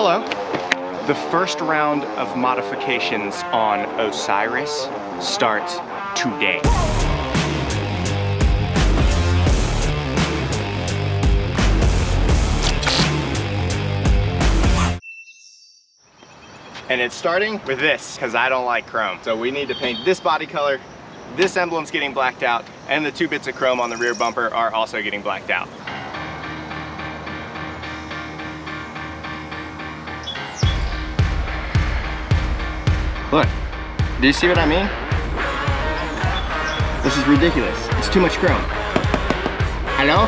Hello. The first round of modifications on Osiris starts today. And it's starting with this, because I don't like chrome. So we need to paint this body color, this emblem's getting blacked out, and the 2 bits of chrome on the rear bumper are also getting blacked out. Look, do you see what I mean? This is ridiculous. It's too much chrome. Hello?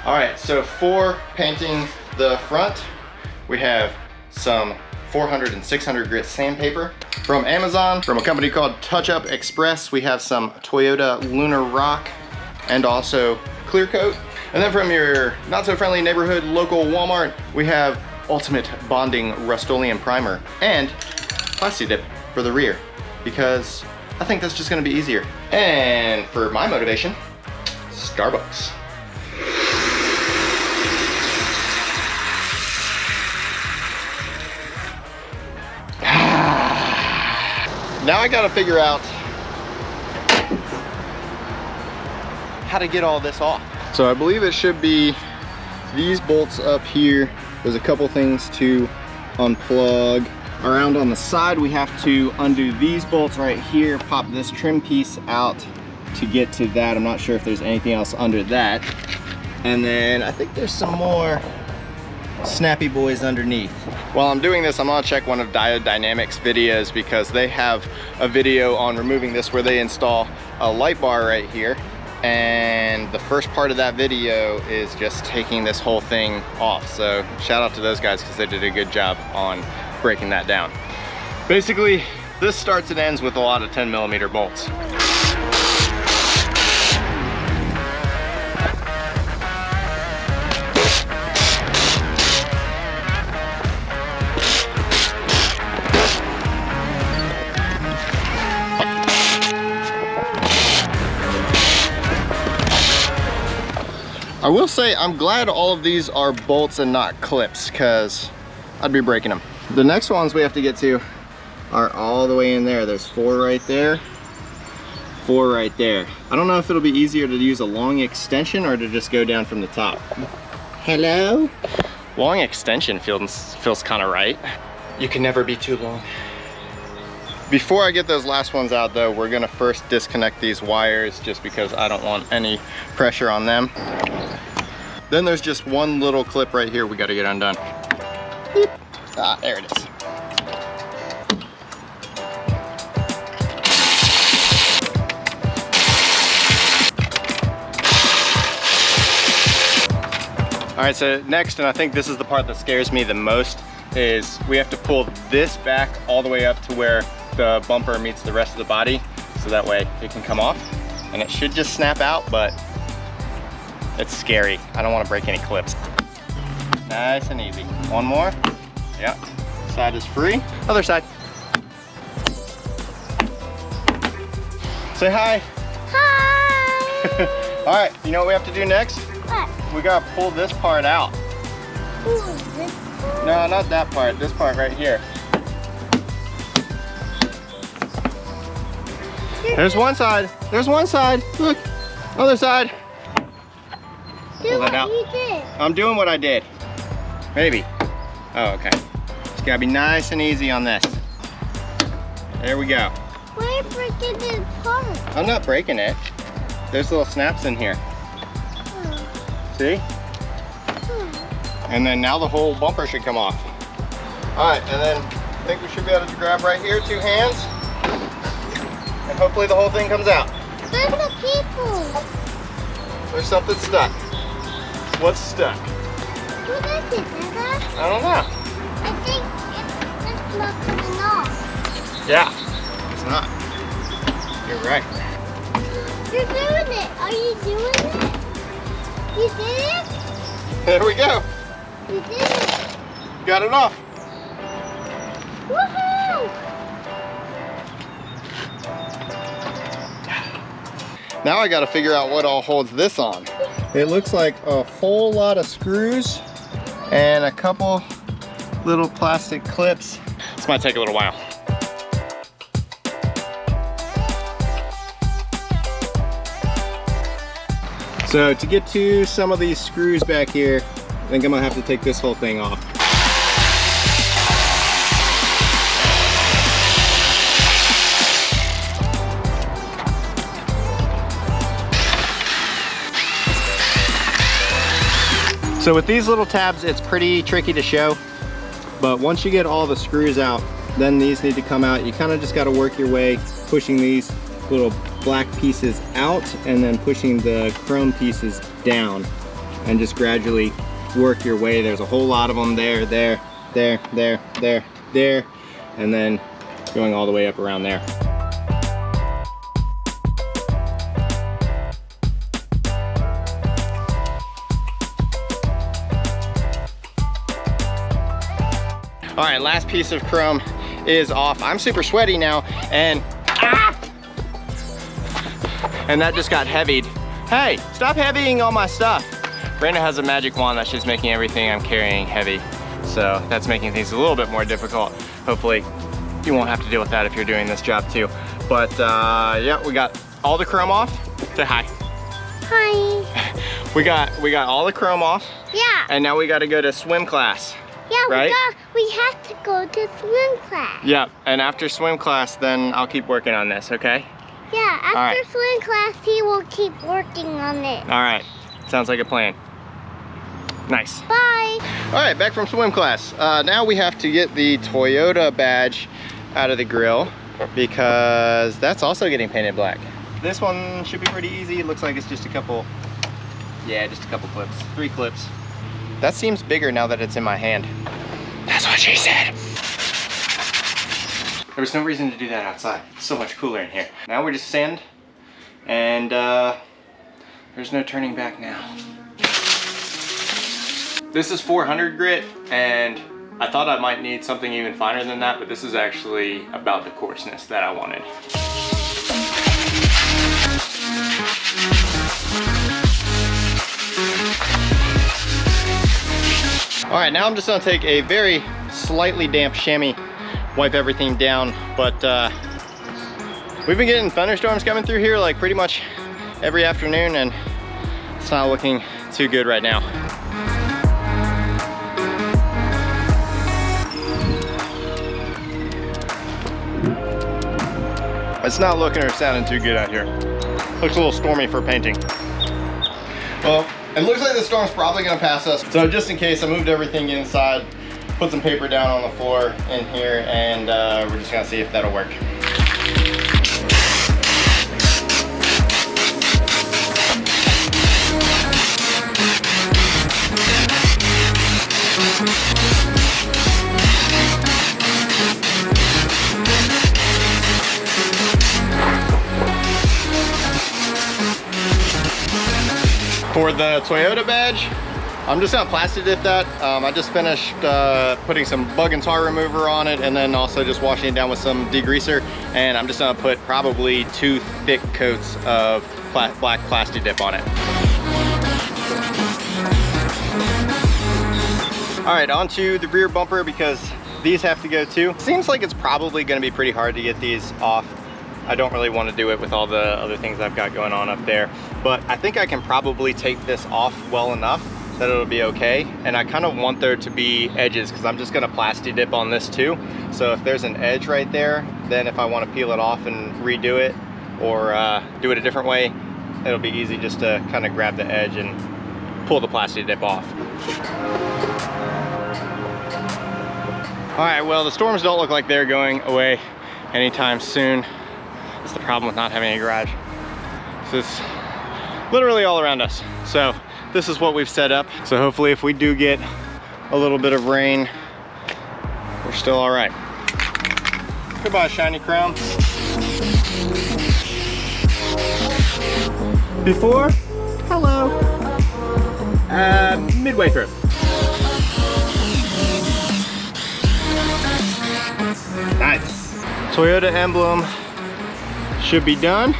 All right, so for painting the front, we have some 400 and 600 grit sandpaper from Amazon, from a company called Touch Up Express. We have some Toyota Lunar Rock and also clear coat. And then from your not so friendly neighborhood local Walmart, we have Ultimate Bonding Rust-Oleum Primer and Plastidip for the rear, because I think that's just gonna be easier. And for my motivation, Starbucks. Now I gotta figure out how to get all this off. So I believe it should be these bolts up here. There's a couple things to unplug. Around on the side, we have to undo these bolts right here, pop this trim piece out to get to that. I'm not sure if there's anything else under that. And then I think there's some more snappy boys underneath. While I'm doing this, I'm gonna check one of Diode Dynamics videos, because they have a video on removing this where they install a light bar right here. And the first part of that video is just taking this whole thing off. So shout out to those guys, because they did a good job on breaking that down. Basically, this starts and ends with a lot of 10mm bolts. I will say I'm glad all of these are bolts and not clips, because I'd be breaking them. The next ones we have to get to are all the way in there. There's 4 right there, 4 right there. I don't know if it'll be easier to use a long extension or to just go down from the top. Hello? Long extension feels kind of right. You can never be too long. Before I get those last ones out though, we're gonna first disconnect these wires, just because I don't want any pressure on them. Then there's just one little clip right here we gotta get undone. Beep. Ah, there it is. All right, so next, and I think this is the part that scares me the most, is we have to pull this back all the way up to where the bumper meets the rest of the body, so that way it can come off. And it should just snap out, but it's scary. I don't want to break any clips. Nice and easy. One more. Yep. Side is free. Other side. Say hi. Hi. All right, you know what we have to do next? What? We gotta pull this part out. Ooh, this part? No, not that part. This part right here. There's one side. There's one side. Look. Other side. Do that what out. you did. I'm doing what I did. Maybe. Oh, okay. Just gotta be nice and easy on this. There we go. Why are you breaking this part? I'm not breaking it. There's little snaps in here. See? And then now the whole bumper should come off. All right, and then I think we should be able to grab right here, 2 hands. And hopefully the whole thing comes out. There's the people. There's something stuck. What's stuck? What is it, Dada? I don't know. I think it's not coming off. Yeah, it's not. You're right. You're doing it. Are you doing it? You did it? There we go. You did it. Got it off. Woohoo! Now I got to figure out what all holds this on. It looks like a whole lot of screws and a couple little plastic clips. This might take a little while. So to get to some of these screws back here, I think I'm gonna have to take this whole thing off. So with these little tabs, it's pretty tricky to show, but once you get all the screws out, then these need to come out. You kind of just got to work your way, pushing these little black pieces out and then pushing the chrome pieces down, and just gradually work your way. There's a whole lot of them there, there, there, there, there, there, and then going all the way up around there. All right, last piece of chrome is off. I'm super sweaty now, and that just got heavied. Hey, stop heavying all my stuff. Brandon has a magic wand that's just making everything I'm carrying heavy. So that's making things a little bit more difficult. Hopefully you won't have to deal with that if you're doing this job too. But yeah, we got all the chrome off. Say hi. Hi. we got all the chrome off. Yeah. And now we got to go to swim class. Yeah, right? we have to go to swim class. Yeah, and after swim class, then I'll keep working on this, okay? Yeah, after swim class, he will keep working on it. All right, sounds like a plan. Nice. Bye. All right, back from swim class. Now we have to get the Toyota badge out of the grill because that's also getting painted black. This one should be pretty easy. It looks like it's just a couple, yeah, just a couple clips, 3 clips. That seems bigger now that it's in my hand. That's what she said. There was no reason to do that outside. It's so much cooler in here. Now we're just sand, and there's no turning back now. This is 400 grit, and I thought I might need something even finer than that, but this is actually about the coarseness that I wanted. All right, now I'm just gonna take a very slightly damp chamois, wipe everything down, but we've been getting thunderstorms coming through here like pretty much every afternoon, and it's not looking too good right now. It's not looking or sounding too good out here. Looks a little stormy for painting. Well, it looks like the storm's probably gonna pass us. So just in case, I moved everything inside, put some paper down on the floor in here, and we're just gonna see if that'll work. For the Toyota badge, I'm just gonna Plastidip that. I just finished putting some bug and tar remover on it, and then also just washing it down with some degreaser. And I'm just gonna put probably 2 thick coats of black Plastidip on it. All right, onto the rear bumper because these have to go too. Seems like it's probably gonna be pretty hard to get these off. I don't really want to do it with all the other things I've got going on up there, but I think I can probably take this off well enough that it'll be okay. And I kind of want there to be edges because I'm just gonna Plastidip on this too. So if there's an edge right there, then if I want to peel it off and redo it or do it a different way, it'll be easy just to kind of grab the edge and pull the Plastidip off. All right, well, the storms don't look like they're going away anytime soon. That's the problem with not having a garage. This is literally all around us. So this is what we've set up. So hopefully if we do get a little bit of rain, we're still all right. Goodbye, shiny chrome. Before, hello. Midway through. Nice. Toyota emblem should be done.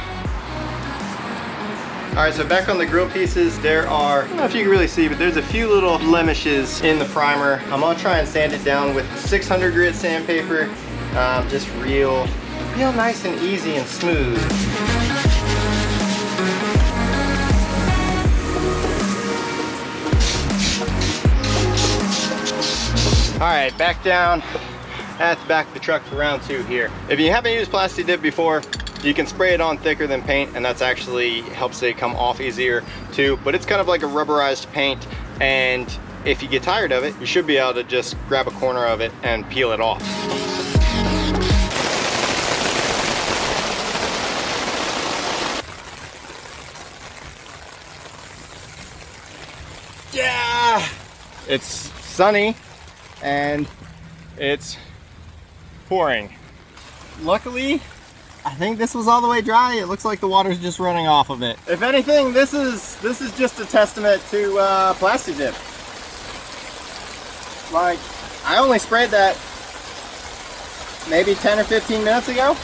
right, so back on the grill pieces, there are, I don't know if you can really see, but there's a few little blemishes in the primer. I'm gonna try and sand it down with 600 grit sandpaper. Just real nice and easy and smooth. All right, back down at the back of the truck for round 2 here. If you haven't used Plastidip before, you can spray it on thicker than paint, and that's actually helps it come off easier too, but it's kind of like a rubberized paint, and if you get tired of it, you should be able to just grab a corner of it and peel it off. Yeah! It's sunny and it's pouring. Luckily, I think this was all the way dry. It looks like the water's just running off of it. If anything, this is just a testament to Plastidip. Like, I only sprayed that maybe 10 or 15 minutes ago.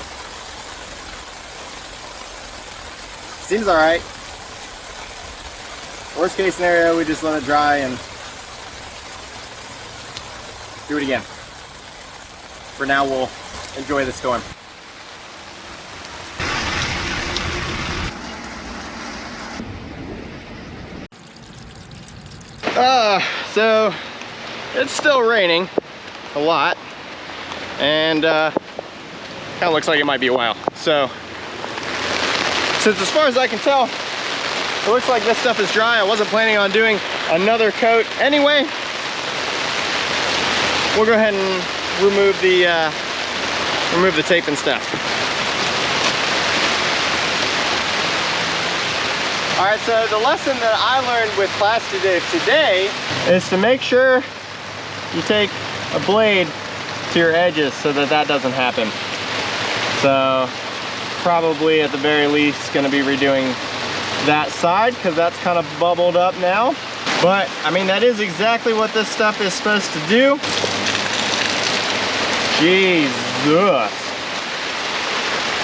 Seems all right. Worst case scenario, we just let it dry and do it again. For now, we'll enjoy the storm. So it's still raining a lot, and kind of looks like it might be a while. So since as far as I can tell, it looks like this stuff is dry. I wasn't planning on doing another coat anyway. We'll go ahead and remove the tape and stuff. All right, so the lesson that I learned with Plastidip today is to make sure you take a blade to your edges so that that doesn't happen. So probably at the very least gonna be redoing that side because that's kind of bubbled up now. But I mean, that is exactly what this stuff is supposed to do. Jesus.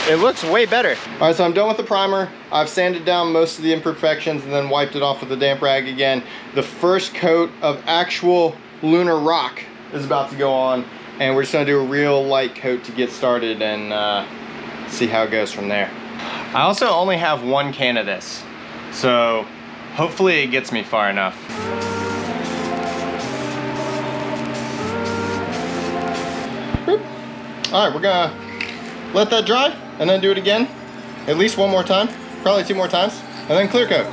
It looks way better. All right, so I'm done with the primer. I've sanded down most of the imperfections and then wiped it off with a damp rag again. The first coat of actual Lunar rock is about to go on, and we're just gonna do a real light coat to get started and see how it goes from there. I also only have 1 can of this, so hopefully it gets me far enough. Boop. All right, we're gonna let that dry and then do it again, at least 1 more time, probably 2 more times, and then clear coat.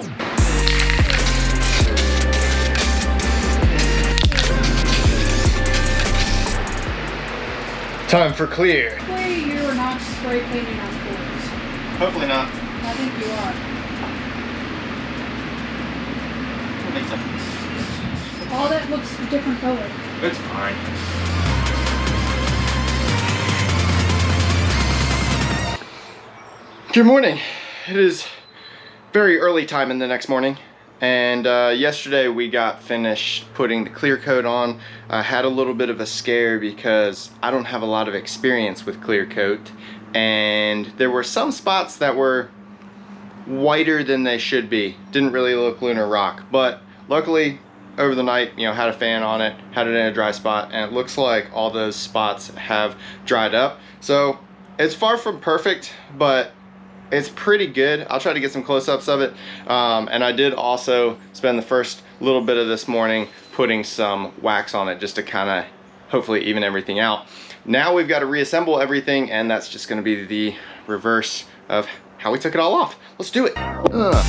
Time for clear. Hopefully you're not spray painting on floors. Hopefully not. I think you are. I think so. All that looks a different color. It's fine. Good morning. It is very early time in the next morning, and yesterday we got finished putting the clear coat on. I had a little bit of a scare because I don't have a lot of experience with clear coat, and there were some spots that were whiter than they should be. Didn't really look Lunar rock, but luckily over the night, you know, had a fan on it, had it in a dry spot, and it looks like all those spots have dried up. So it's far from perfect, but it's pretty good. I'll try to get some close-ups of it. And I did also spend the first little bit of this morning putting some wax on it just to kind of hopefully even everything out. Now we've got to reassemble everything, and that's just going to be the reverse of how we took it all off. Let's do it. Oh,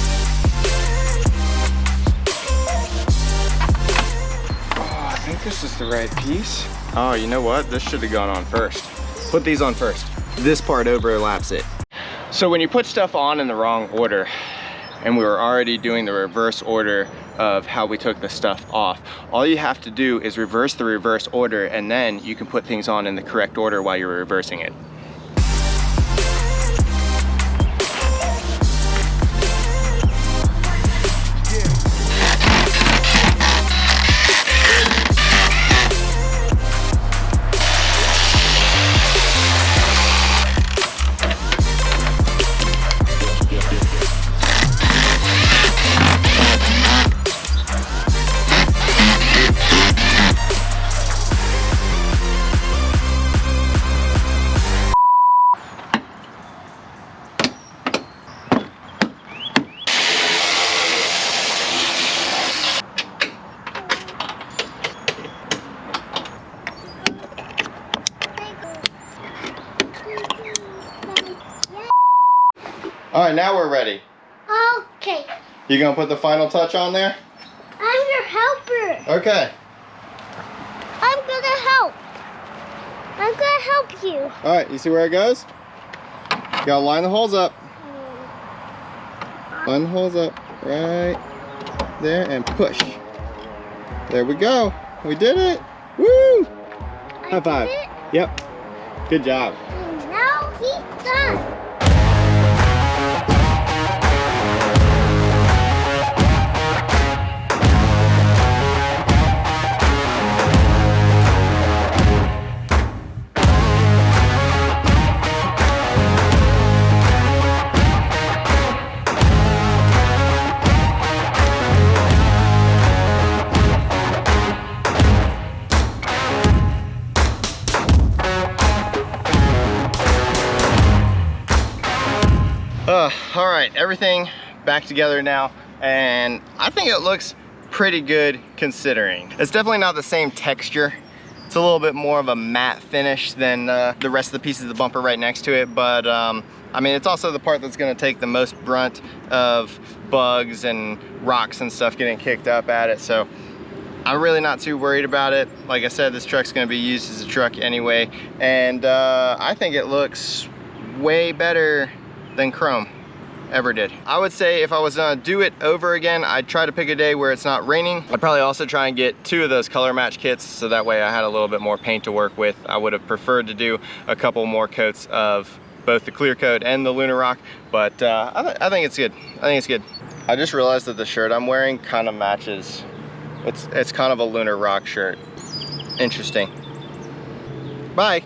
I think this is the right piece. Oh, you know what? This should have gone on first. Put these on first. This part overlaps it. So when you put stuff on in the wrong order, and we were already doing the reverse order of how we took the stuff off, all you have to do is reverse the reverse order, and then you can put things on in the correct order while you're reversing it. All right, now we're ready. Okay. You gonna put the final touch on there? I'm your helper. Okay. I'm gonna help. I'm gonna help you. All right, you see where it goes? You gotta line the holes up. Line the holes up right there and push. There we go. We did it. Woo! High five. Did it? Yep. Good job. And now he's done. All right, everything back together now, and I think it looks pretty good considering. It's definitely not the same texture. It's a little bit more of a matte finish than the rest of the pieces of the bumper right next to it, but I mean, it's also the part that's gonna take the most brunt of bugs and rocks and stuff getting kicked up at it, so I'm really not too worried about it. Like I said, this truck's gonna be used as a truck anyway, and I think it looks way better than chrome ever did. I would say if I was gonna do it over again, I'd try to pick a day where it's not raining. I'd probably also try and get 2 of those color match kits, so that way I had a little bit more paint to work with. I would have preferred to do a couple more coats of both the clear coat and the Lunar Rock, but I think it's good. I think it's good. I just realized that the shirt I'm wearing kind of matches. It's kind of a Lunar Rock shirt. Interesting. Bye.